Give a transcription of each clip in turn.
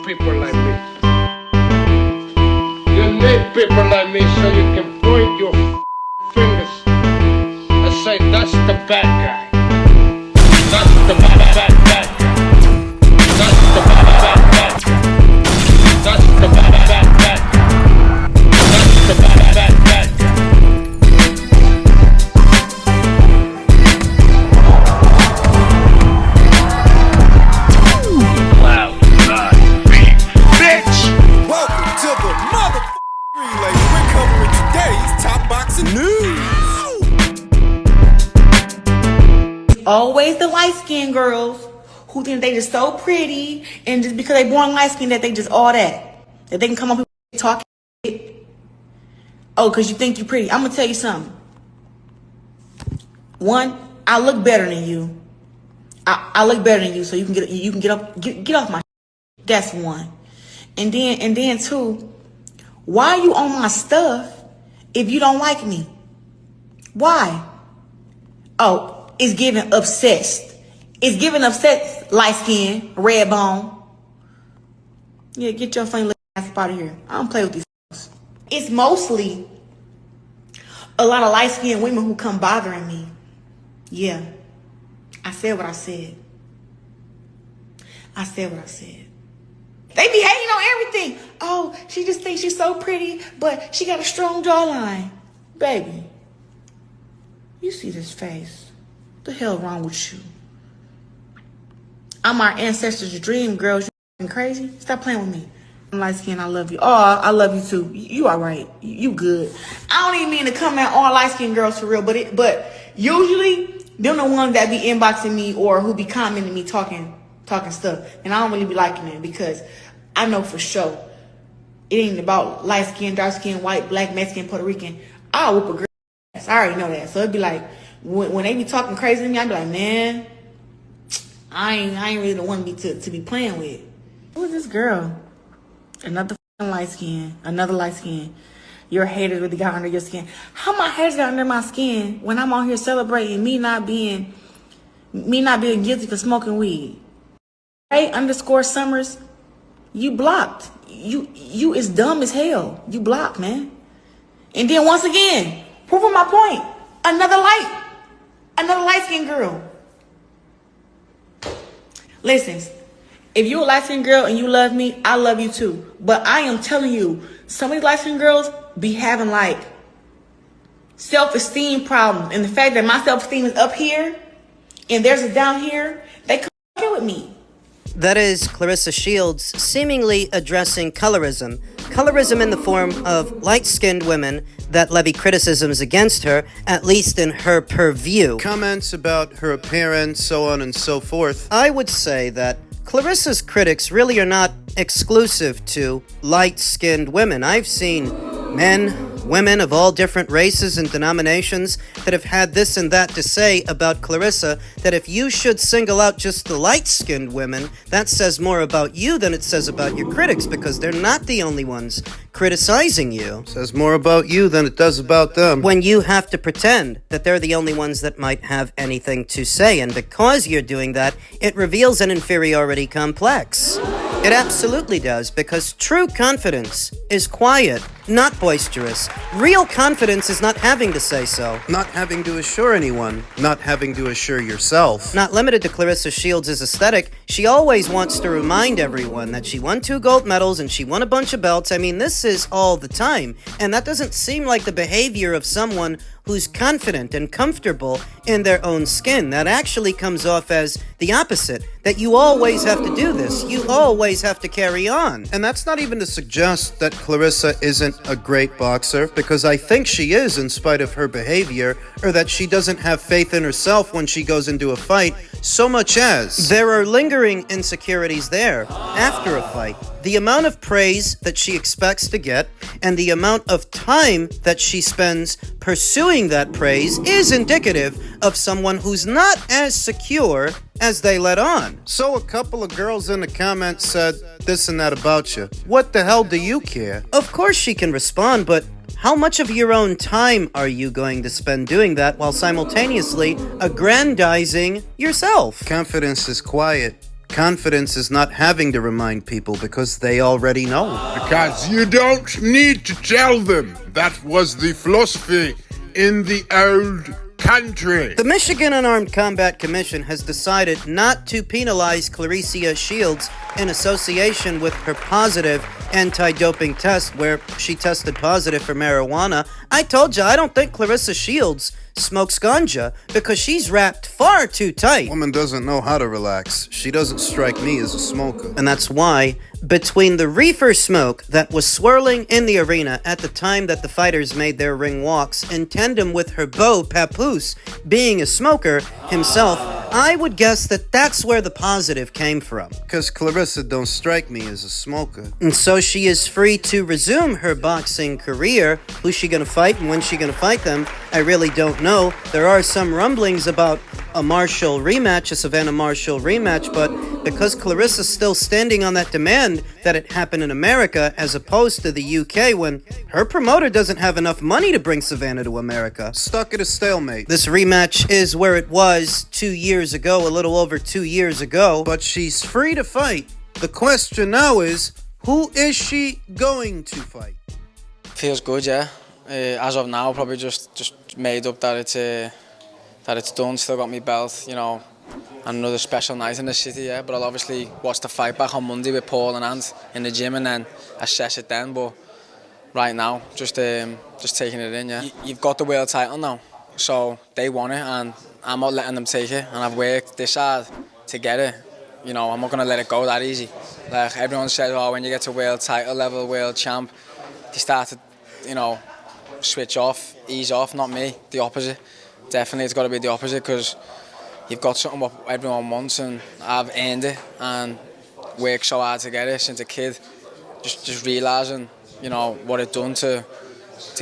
people like me. You need people like me so you can point your fingers and say, that's the bad guy. That's the bad guy. That's the bad guy. That's the bad guy. That's the bad guy. Always the light-skinned girls who think they just so pretty, and just because they born light-skinned that they just all that they can come up and talk. Oh, because you think you're pretty. I'm gonna tell you something. One, I look better than you. I look better than you, so you can get off my. That's one. And then two, why are you on my stuff if you don't like me? Why? Oh. It's giving obsessed. It's giving obsessed, light skin, red bone. Yeah, get your funny little ass out of here. I don't play with these things. It's mostly a lot of light skinned women who come bothering me. Yeah. I said what I said. I said what I said. They be hating on everything. Oh, she just thinks she's so pretty, but she got a strong jawline. Baby, you see this face. What the hell wrong with you? I'm our ancestors' dream, girls. You crazy? Stop playing with me. I'm light skinned. I love you. Oh, I love you too. You all right? You good? I don't even mean to come at all light skinned girls for real, but usually they're the ones that be inboxing me or who be commenting me talking stuff, and I don't really be liking it because I know for sure it ain't about light skin, dark skin, white, black, Mexican, Puerto Rican. I'll whoop a girl ass. I already know that. So it'd be like. When they be talking crazy to me, I be like, man, I ain't really the one to be playing with. Who is this girl? Another light skin, another light skin. Your haters really got under your skin. How my haters got under my skin when I'm on here celebrating me not being guilty for smoking weed? Hey, _Summers, you blocked. You is dumb as hell. You blocked, man. And then once again, proving my point. Another light-skinned girl. Listen, if you're a light-skinned girl and you love me, I love you too. But I am telling you, some of these light-skinned girls be having like self-esteem problems. And the fact that my self-esteem is up here and theirs is down here, they come here with me. That is Claressa Shields seemingly addressing colorism. Colorism in the form of light-skinned women that levy criticisms against her, at least in her purview. Comments about her appearance, so on and so forth. I would say that Clarissa's critics really are not exclusive to light-skinned women. I've seen men, women of all different races and denominations that have had this and that to say about Clarissa, that if you should single out just the light-skinned women, that says more about you than it says about your critics, because they're not the only ones criticizing you. Says more about you than it does about them. When you have to pretend that they're the only ones that might have anything to say, and because you're doing that, it reveals an inferiority complex. It absolutely does, because true confidence is quiet, not boisterous. Real confidence is not having to say so. Not having to assure anyone. Not having to assure yourself. Not limited to Claressa Shields' aesthetic, she always wants to remind everyone that she won 2 gold medals and she won a bunch of belts. I mean, this is all the time, and that doesn't seem like the behavior of someone who's confident and comfortable in their own skin. That actually comes off as the opposite, that you always have to do this. You always have to carry on. And that's not even to suggest that Clarissa isn't a great boxer, because I think she is in spite of her behavior, or that she doesn't have faith in herself when she goes into a fight, so much as there are lingering insecurities there after a fight. The amount of praise that she expects to get and the amount of time that she spends pursuing that praise is indicative of someone who's not as secure as they let on. So a couple of girls in the comments said this and that about you. What the hell do you care? Of course she can respond, but how much of your own time are you going to spend doing that while simultaneously aggrandizing yourself? Confidence is quiet. Confidence is not having to remind people because they already know. Because you don't need to tell them. That was the philosophy in the old country. The Michigan Unarmed Combat Commission has decided not to penalize Claressa Shields in association with her positive anti-doping test where she tested positive for marijuana. I told you, I don't think Claressa Shields smokes ganja because she's wrapped far too tight. Woman doesn't know how to relax. She doesn't strike me as a smoker. And that's why, between the reefer smoke that was swirling in the arena at the time that the fighters made their ring walks, in tandem with her beau, Papoose, being a smoker himself, I would guess that that's where the positive came from. Because Clarissa don't strike me as a smoker. And so she is free to resume her boxing career. Who's she gonna fight and when's she gonna fight them? I really don't know. There are some rumblings about a Marshall rematch, a Savannah Marshall rematch, but because Clarissa's still standing on that demand that it happen in America as opposed to the UK when her promoter doesn't have enough money to bring Savannah to America. Stuck at a stalemate. This rematch is where it was 2 years ago, a little over 2 years ago. But she's free to fight. The question now is, who is she going to fight? Feels good, yeah. As of now, probably just made up that it's done. Still got me belt, you know, and another special night in the city, yeah. But I'll obviously watch the fight back on Monday with Paul and Ant in the gym and then assess it then. But right now, just taking it in, yeah. You've got the world title now, so they want it, and I'm not letting them take it. And I've worked this hard to get it. You know, I'm not gonna let it go that easy. Like everyone said, oh, when you get to world title level, world champ, they start to, you know, switch off, ease off. Not me, the opposite. Definitely it's got to be the opposite because you've got something what everyone wants and I've earned it and worked so hard to get it since a kid. Just realising, you know, what it done to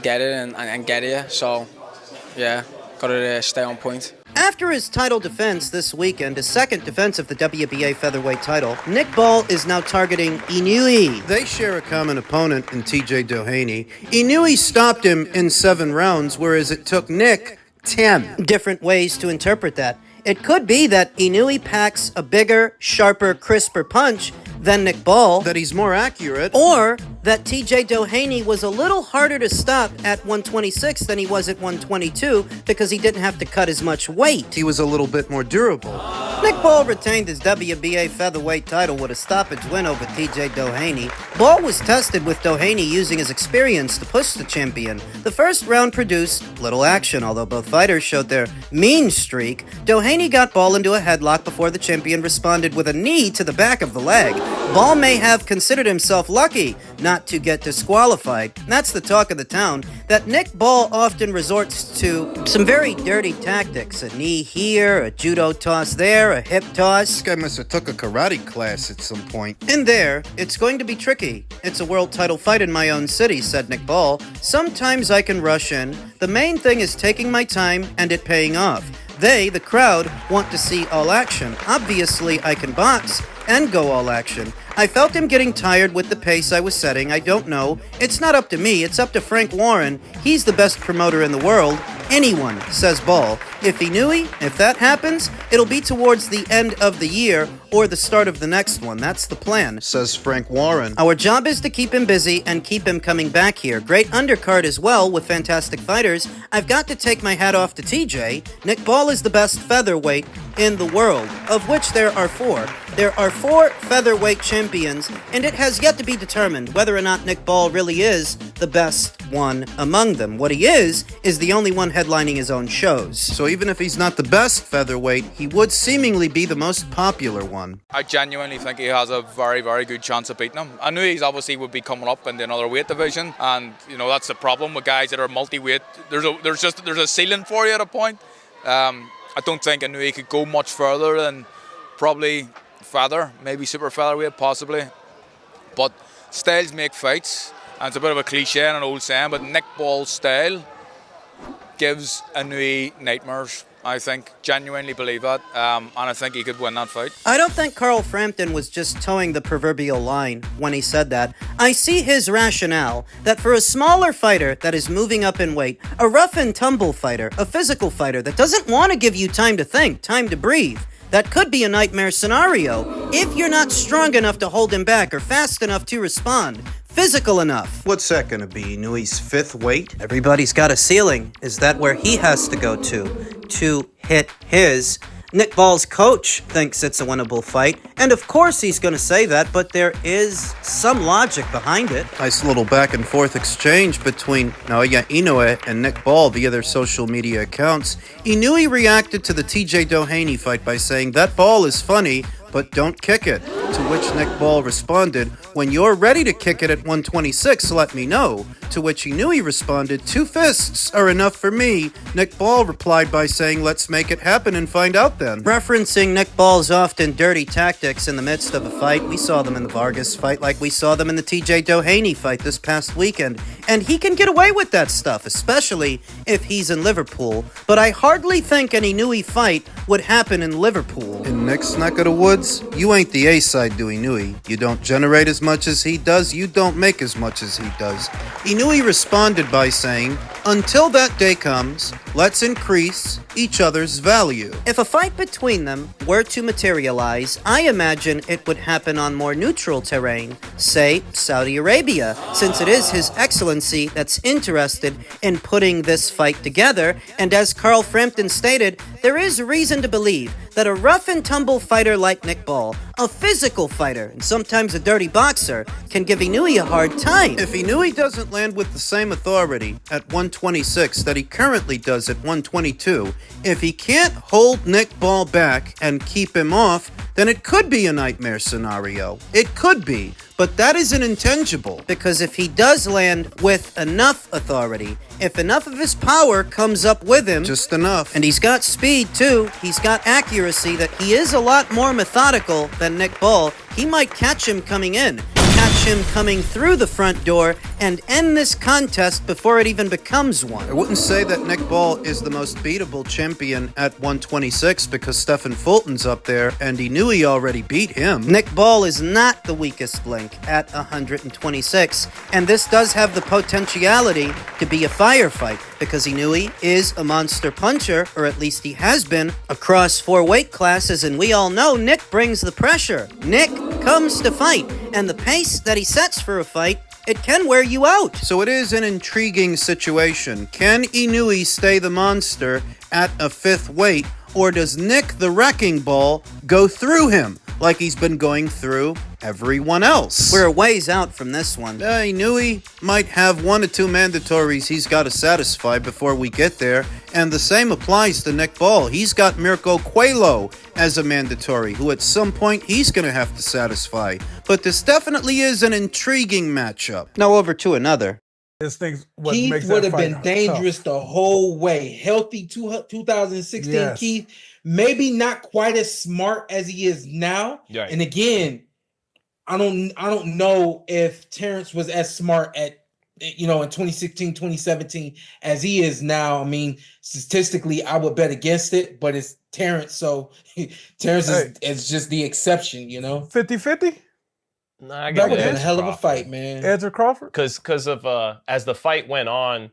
get it and get here. So, yeah, got to stay on point. After his title defense this weekend, his second defense of the WBA featherweight title, Nick Ball is now targeting Inoue. They share a common opponent in TJ Doheny. Inoue stopped him in 7 rounds, whereas it took Nick 10. Different ways to interpret that. It could be that Inoue packs a bigger, sharper, crisper punch than Nick Ball. That he's more accurate. Or that TJ Doheny was a little harder to stop at 126 than he was at 122 because he didn't have to cut as much weight. He was a little bit more durable. Nick Ball retained his WBA featherweight title with a stoppage win over TJ Doheny. Ball was tested with Doheny using his experience to push the champion. The first round produced little action, although both fighters showed their mean streak. Doheny got Ball into a headlock before the champion responded with a knee to the back of the leg. Ball may have considered himself lucky not to get disqualified. That's the talk of the town, that Nick Ball often resorts to some very dirty tactics. A knee here, a judo toss there, a hip toss. This guy must have took a karate class at some point. In there, it's going to be tricky. It's a world title fight in my own city, said Nick Ball. Sometimes I can rush in. The main thing is taking my time and it paying off. They, the crowd, want to see all action. Obviously, I can box and go all action. I felt him getting tired with the pace I was setting. I don't know. It's not up to me. It's up to Frank Warren. He's the best promoter in the world. Anyone, says Ball. If Inoue, if that happens, it'll be towards the end of the year or the start of the next one. That's the plan, says Frank Warren. Our job is to keep him busy and keep him coming back here. Great undercard as well with fantastic fighters. I've got to take my hat off to TJ. Nick Ball is the best featherweight in the world, of which there are 4. There are 4 featherweight champions, and it has yet to be determined whether or not Nick Ball really is the best one among them. What he is the only one headlining his own shows. So even if he's not the best featherweight, he would seemingly be the most popular one. I genuinely think he has a very, very good chance of beating him. I knew he's obviously would be coming up in another weight division, and you know that's the problem with guys that are multi-weight. There's a ceiling for you at a point. I don't think Inoue could go much further than probably feather, maybe super featherweight, possibly. But styles make fights, and it's a bit of a cliche and an old saying, but Nick Ball's style gives Inoue nightmares. I think, genuinely believe that, and I think he could win that fight. I don't think Carl Frampton was just towing the proverbial line when he said that. I see his rationale that for a smaller fighter that is moving up in weight, a rough and tumble fighter, a physical fighter that doesn't want to give you time to think, time to breathe, that could be a nightmare scenario if you're not strong enough to hold him back or fast enough to respond. Physical enough. What's that gonna be? Inoue's fifth weight? Everybody's got a ceiling. Is that where he has to go to hit his? Nick Ball's coach thinks it's a winnable fight, and of course he's going to say that, but there is some logic behind it. Nice little back and forth exchange between Naoya Inoue and Nick Ball via their social media accounts. Inoue reacted to the TJ Doheny fight by saying, "That ball is funny, but don't kick it." To which Nick Ball responded, "When you're ready to kick it at 126, let me know." To which Inoue responded, "2 fists are enough for me." Nick Ball replied by saying, "Let's make it happen and find out then." Referencing Nick Ball's often dirty tactics in the midst of a fight, we saw them in the Vargas fight like we saw them in the TJ Doheny fight this past weekend. And he can get away with that stuff, especially if he's in Liverpool. But I hardly think an Inoue fight would happen in Liverpool. In Nick's neck of the woods, you ain't the A-side to Inoue. You don't generate as much as he does, you don't make as much as he does. Inoue responded by saying, "Until that day comes, let's increase each other's value." If a fight between them were to materialize, I imagine it would happen on more neutral terrain, say Saudi Arabia, since it is His Excellency that's interested in putting this fight together. And as Carl Frampton stated, there is reason to believe that a rough and tumble fighter like Nick Ball, a physical fighter, and sometimes a dirty boxer, can give Inoue a hard time. If Inoue doesn't land with the same authority at 126 that he currently does at 122, if he can't hold Nick Ball back and keep him off, then it could be a nightmare scenario. It could be, but that isn't intangible. Because if he does land with enough authority, if enough of his power comes up with him, Just enough. and he's got speed too, he's got accuracy, that he is a lot more methodical than Nick Ball, he might catch him coming in, catch him coming through the front door, and end this contest before it even becomes one. I wouldn't say that Nick Ball is the most beatable champion at 126 because Stephen Fulton's up there and Inoue already beat him. Nick Ball is not the weakest link at 126, and this does have the potentiality to be a firefight because Inoue is a monster puncher, or at least he has been, across 4 weight classes, and we all know Nick brings the pressure. Nick comes to fight, and the pace that he sets for a fight, it can wear you out. So it is an intriguing situation. Can Inoue stay the monster at a 5th weight, or does Nick the Wrecking Ball go through him like he's been going through everyone else? We're a ways out from this one. Inoue might have 1 or 2 mandatories he's got to satisfy before we get there, and the same applies to Nick Ball. He's got Mirko Coelho as a mandatory, who at some point he's going to have to satisfy. But this definitely is an intriguing matchup. Now over to another. This thing's what Keith makes would that have been fight dangerous tough. the whole way. Healthy 2016 Yes. Keith, maybe not quite as smart as he is now. Right. And again, I don't know if Terrence was as smart at in 2016, 2017 as he is now. I mean, statistically, I would bet against it, but it's Terrence, so Terrence is just the exception, 50-50? Nah, I That got would have been a Edge hell of a Crawford. fight, man. Edge or Crawford? Because of as the fight went on,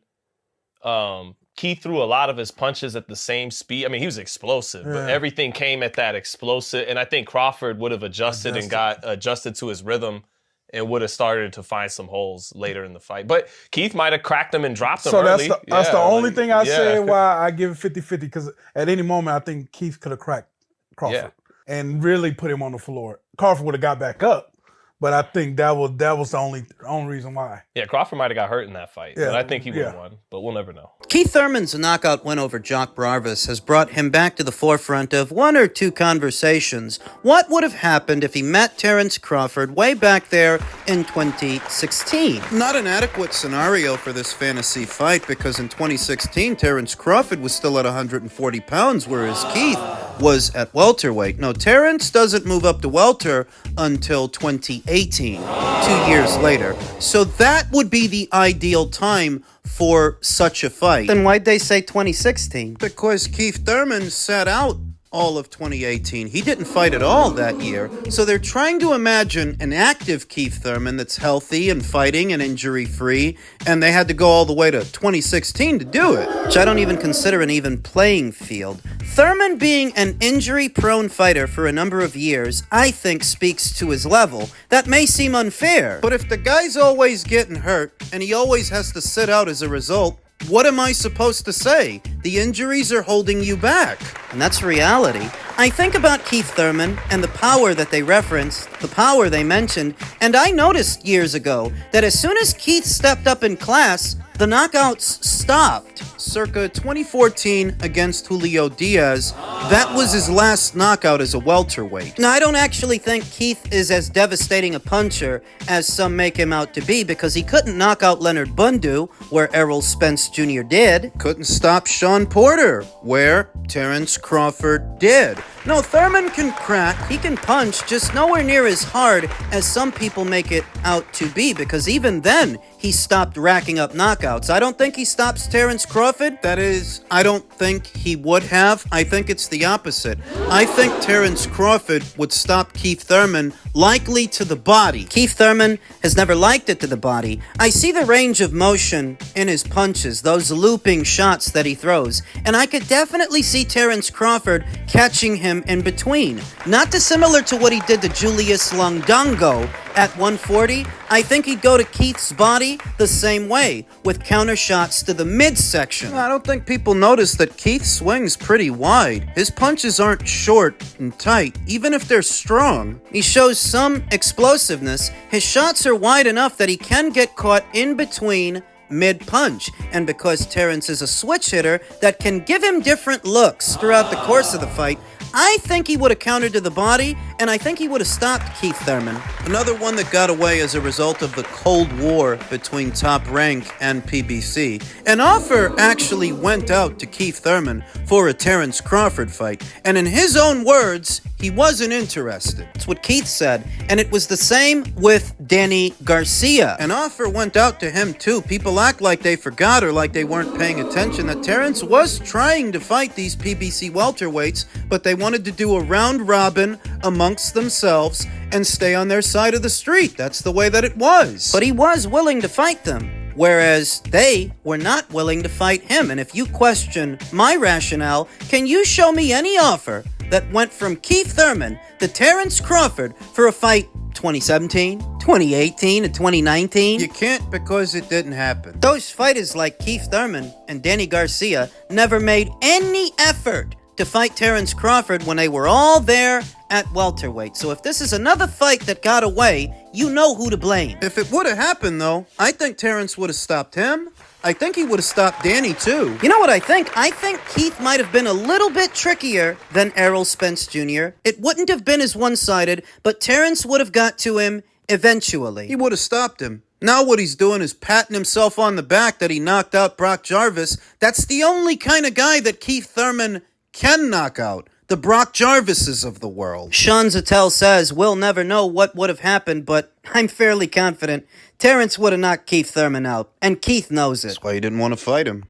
Keith threw a lot of his punches at the same speed. I mean, he was explosive, but Yeah. everything came at that explosive. And I think Crawford would have adjusted and got adjusted to his rhythm and would have started to find some holes later in the fight. But Keith might have cracked him and dropped him So early. that's the only thing I yeah. said why I give it 50-50, because at any moment I think Keith could have cracked Crawford and really put him on the floor. Crawford would have got back up, but I think that was the only reason why. Yeah, Crawford might have got hurt in that fight, Yeah, but I think he would have yeah. won. But we'll never know. Keith Thurman's knockout win over Jock Bravas has brought him back to the forefront of 1 or 2 conversations. What would have happened if he met Terrence Crawford way back there in 2016? Not an adequate scenario for this fantasy fight because in 2016, Terrence Crawford was still at 140 pounds, whereas Keith was at welterweight. No, Terrence doesn't move up to welter until 2018, 2 years later. So that would be the ideal time for such a fight. Then why'd they say 2016? Because Keith Thurman sat out all of 2018. He didn't fight at all that year. So they're trying to imagine an active Keith Thurman that's healthy and fighting and injury-free, and they had to go all the way to 2016 to do it. Which I don't even consider an even playing field. Thurman being an injury-prone fighter for a number of years, I think speaks to his level. That may seem unfair. But if the guy's always getting hurt, and he always has to sit out as a result, what am I supposed to say? The injuries are holding you back. And that's reality. I think about Keith Thurman and the power that they referenced, the power they mentioned, and I noticed years ago that as soon as Keith stepped up in class, the knockouts stopped. Circa 2014 against Julio Diaz, that was his last knockout as a welterweight. Now, I don't actually think Keith is as devastating a puncher as some make him out to be, because he couldn't knock out Leonard Bundu, where Errol Spence Jr. did. Couldn't stop Sean Porter, where Terence Crawford did. No, Thurman can crack, he can punch, just nowhere near as hard as some people make it out to be, because even then, he stopped racking up knockouts. I don't think he stops Terence Crawford. That is, I don't think he would have. I think it's the opposite. I think Terence Crawford would stop Keith Thurman, likely to the body. Keith Thurman has never liked it to the body. I see the range of motion in his punches, those looping shots that he throws, and I could definitely see Terence Crawford catching him in between. Not dissimilar to what he did to Julius Longdongo at 140, I think he'd go to Keith's body the same way, with counter shots to the midsection. I don't think people notice that Keith swings pretty wide. His punches aren't short and tight, even if they're strong. He shows some explosiveness. His shots are wide enough that he can get caught in between mid-punch, and because Terence is a switch hitter that can give him different looks throughout the course of the fight, I think he would have countered to the body, and I think he would have stopped Keith Thurman. Another one that got away as a result of the Cold War between Top Rank and PBC. An offer actually went out to Keith Thurman for a Terence Crawford fight, and in his own words, he wasn't interested. That's what Keith said, and it was the same with Danny Garcia. An offer went out to him too. People act like they forgot or like they weren't paying attention that Terence was trying to fight these PBC welterweights, but they wanted to do a round robin amongst themselves and stay on their side of the street. That's the way that it was. But he was willing to fight them, whereas they were not willing to fight him. And if you question my rationale, can you show me any offer that went from Keith Thurman to Terence Crawford for a fight 2017, 2018, and 2019? You can't, because it didn't happen. Those fighters like Keith Thurman and Danny Garcia never made any effort to fight Terence Crawford when they were all there at welterweight. So if this is another fight that got away, you know who to blame. If it would have happened, though, I think Terence would have stopped him. I think he would have stopped Danny, too. You know what I think? I think Keith might have been a little bit trickier than Errol Spence Jr. It wouldn't have been as one-sided, but Terence would have got to him eventually. He would have stopped him. Now what he's doing is patting himself on the back that he knocked out Brock Jarvis. That's the only kind of guy that Keith Thurman can knock out. The Brock Jarvises of the world. Sean Zattel says, we'll never know what would have happened, but I'm fairly confident Terence would have knocked Keith Thurman out, and Keith knows it. That's why he didn't want to fight him.